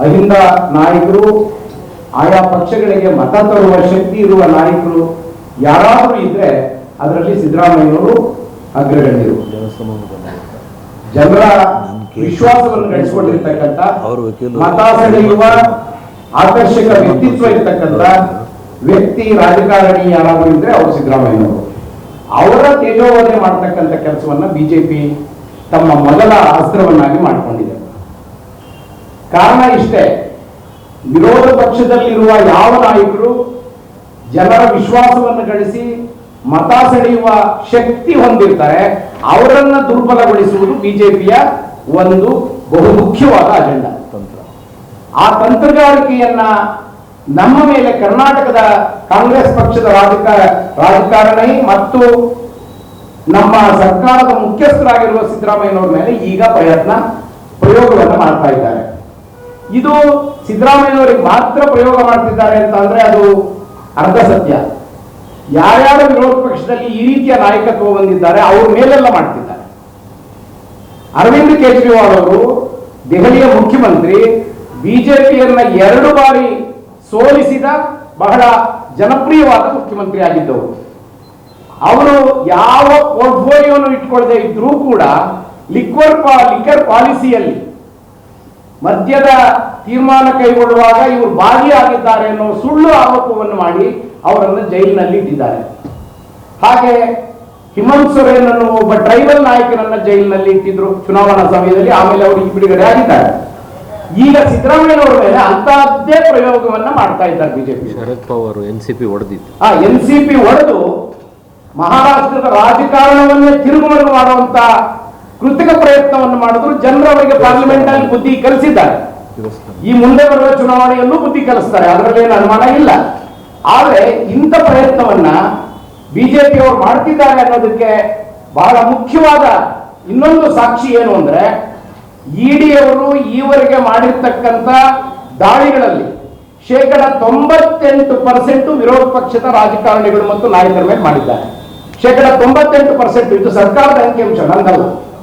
ಅಹಿಂದ ನಾಯಕರು, ಆಯಾ ಪಕ್ಷಗಳಿಗೆ ಮತ ತರುವ ಶಕ್ತಿ ಇರುವ ನಾಯಕರು ಯಾರಾದರೂ ಇದ್ರೆ ಅದರಲ್ಲಿ ಸಿದ್ದರಾಮಯ್ಯನವರು ಅಗ್ರಗಣ್ಯರು. ಜನರ ವಿಶ್ವಾಸವನ್ನು ಗಳಿಸಿಕೊಂಡಿರ್ತಕ್ಕಂಥ, ಮತ ಸೆಳೆಯುವ ಆಕರ್ಷಕ ವ್ಯಕ್ತಿತ್ವ ಇರ್ತಕ್ಕಂಥ ವ್ಯಕ್ತಿ ರಾಜಕಾರಣಿ ಯಾರಾದರೂ ಇದ್ರೆ ಅವರು ಸಿದ್ದರಾಮಯ್ಯನವರು. ಅವರ ತೇಜೋವಧೆ ಮಾಡತಕ್ಕಂಥ ಕೆಲಸವನ್ನ ಬಿಜೆಪಿ ತಮ್ಮ ಮೊದಲ ಅಸ್ತ್ರವನ್ನಾಗಿ ಮಾಡಿಕೊಂಡಿದೆ. ಕಾರಣ ಇಷ್ಟೇ, ವಿರೋಧ ಪಕ್ಷದಲ್ಲಿರುವ ಯಾವ ನಾಯಕರು ಜನರ ವಿಶ್ವಾಸವನ್ನು ಗಳಿಸಿ ಮತ ಸೆಳೆಯುವ ಶಕ್ತಿ ಹೊಂದಿರ್ತಾರೆ ಅವರನ್ನ ದುರ್ಬಲಗೊಳಿಸುವುದು ಬಿಜೆಪಿಯ ಒಂದು ಬಹುಮುಖ್ಯವಾದ ಅಜೆಂಡಾ. ಆ ತಂತ್ರಗಾರಿಕೆಯನ್ನ ನಮ್ಮ ಮೇಲೆ ಕರ್ನಾಟಕದ ಕಾಂಗ್ರೆಸ್ ಪಕ್ಷದ ರಾಜಕಾರಣಿ ಮತ್ತು ನಮ್ಮ ಸರ್ಕಾರದ ಮುಖ್ಯಸ್ಥರಾಗಿರುವ ಸಿದ್ದರಾಮಯ್ಯನವರ ಮೇಲೆ ಈಗ ಪ್ರಯೋಗವನ್ನು ಮಾಡ್ತಾ ಇದ್ದಾರೆ. ಇದು ಸಿದ್ದರಾಮಯ್ಯನವರಿಗೆ ಮಾತ್ರ ಪ್ರಯೋಗ ಮಾಡ್ತಿದ್ದಾರೆ ಅಂತ ಅಂದ್ರೆ ಅದು ಅರ್ಧ ಸತ್ಯ. ಯಾರ್ಯಾರ ವಿರೋಧ ಪಕ್ಷದಲ್ಲಿ ಈ ರೀತಿಯ ನಾಯಕತ್ವ ಹೊಂದಿದ್ದಾರೆ ಅವ್ರ ಮೇಲೆಲ್ಲ ಮಾಡ್ತಿದ್ದಾರೆ. ಅರವಿಂದ್ ಕೇಜ್ರಿವಾಲ್ ಅವರು ದೆಹಲಿಯ ಮುಖ್ಯಮಂತ್ರಿ, ಬಿಜೆಪಿಯನ್ನ 2 ಬಾರಿ ಸೋಲಿಸಿದ ಬಹಳ ಜನಪ್ರಿಯವಾದ ಮುಖ್ಯಮಂತ್ರಿ ಆಗಿದ್ದವರು. ಅವರು ಯಾವ ಪೋರ್ಟ್ಫೋಲಿಯೋನು ಇಟ್ಕೊಳ್ಳದೆ ಇದ್ರೂ ಕೂಡ ಲಿಕ್ಕರ್ ಪಾಲಿಸಿಯಲ್ಲಿ ಮದ್ಯದ ತೀರ್ಮಾನ ಕೈಗೊಳ್ಳುವಾಗ ಇವರು ಭಾಗಿಯಾಗಿದ್ದಾರೆ ಅನ್ನೋ ಸುಳ್ಳು ಆರೋಪವನ್ನು ಮಾಡಿ ಅವರನ್ನು ಜೈಲಿನಲ್ಲಿ ಇಟ್ಟಿದ್ದಾರೆ. ಹಾಗೆ ಹಿಮಂತ್ ಸೊರೇನ್ ಅನ್ನೋ ಒಬ್ಬ ಟ್ರೈಬಲ್ ನಾಯಕನನ್ನ ಜೈಲಿನಲ್ಲಿ ಇಟ್ಟಿದ್ರು ಚುನಾವಣಾ ಸಮಯದಲ್ಲಿ. ಆಮೇಲೆ ಅವರು ಬಿಡುಗಡೆ ಆಗಿದ್ದಾರೆ. ಈಗ ಸಿದ್ದರಾಮಯ್ಯನವರ ಮೇಲೆ ಅಂತಹದ್ದೇ ಪ್ರಯೋಗವನ್ನ ಮಾಡ್ತಾ ಇದ್ದಾರೆ ಬಿಜೆಪಿ. ಶರದ್ ಪವಾರ್ ಎನ್ಸಿಪಿ ಹೊಡೆದಿತ್ತು. ಎನ್ಸಿಪಿ ಹೊಡೆದು ಮಹಾರಾಷ್ಟ್ರದ ರಾಜಕಾರಣವನ್ನೇ ತಿರುಗುಮರುಗು ಮಾಡುವಂತ ಕೃತಕ ಪ್ರಯತ್ನವನ್ನು ಮಾಡಿದ್ರು. ಜನರು ಅವರಿಗೆ ಪಾರ್ಲಿಮೆಂಟ್ ಅಲ್ಲಿ ಬುದ್ಧಿ ಕಲಿಸಿದ್ದಾರೆ. ಈ ಮುಂದೆ ಬರುವ ಚುನಾವಣೆಯಲ್ಲೂ ಬುದ್ಧಿ ಕಲಿಸ್ತಾರೆ, ಅದರಲ್ಲಿ ಏನು ಅನುಮಾನ ಇಲ್ಲ. ಆದರೆ ಇಂಥ ಪ್ರಯತ್ನವನ್ನ ಬಿಜೆಪಿ ಅವರು ಮಾಡ್ತಿದ್ದಾರೆ ಅನ್ನೋದಕ್ಕೆ ಬಹಳ ಮುಖ್ಯವಾದ ಇನ್ನೊಂದು ಸಾಕ್ಷಿ ಏನು ಅಂದ್ರೆ, ಇಡಿ ಅವರು ಈವರೆಗೆ ಮಾಡಿರ್ತಕ್ಕಂಥ ದಾಳಿಗಳಲ್ಲಿ 98% ವಿರೋಧ ಪಕ್ಷದ ರಾಜಕಾರಣಿಗಳು ಮತ್ತು ನಾಯಕರ ಮೇಲೆ ಮಾಡಿದ್ದಾರೆ. 98%. ಇದು ಸರ್ಕಾರದ ಅಂಕಿಅಂಶ, ನಂದಲ್ಲ.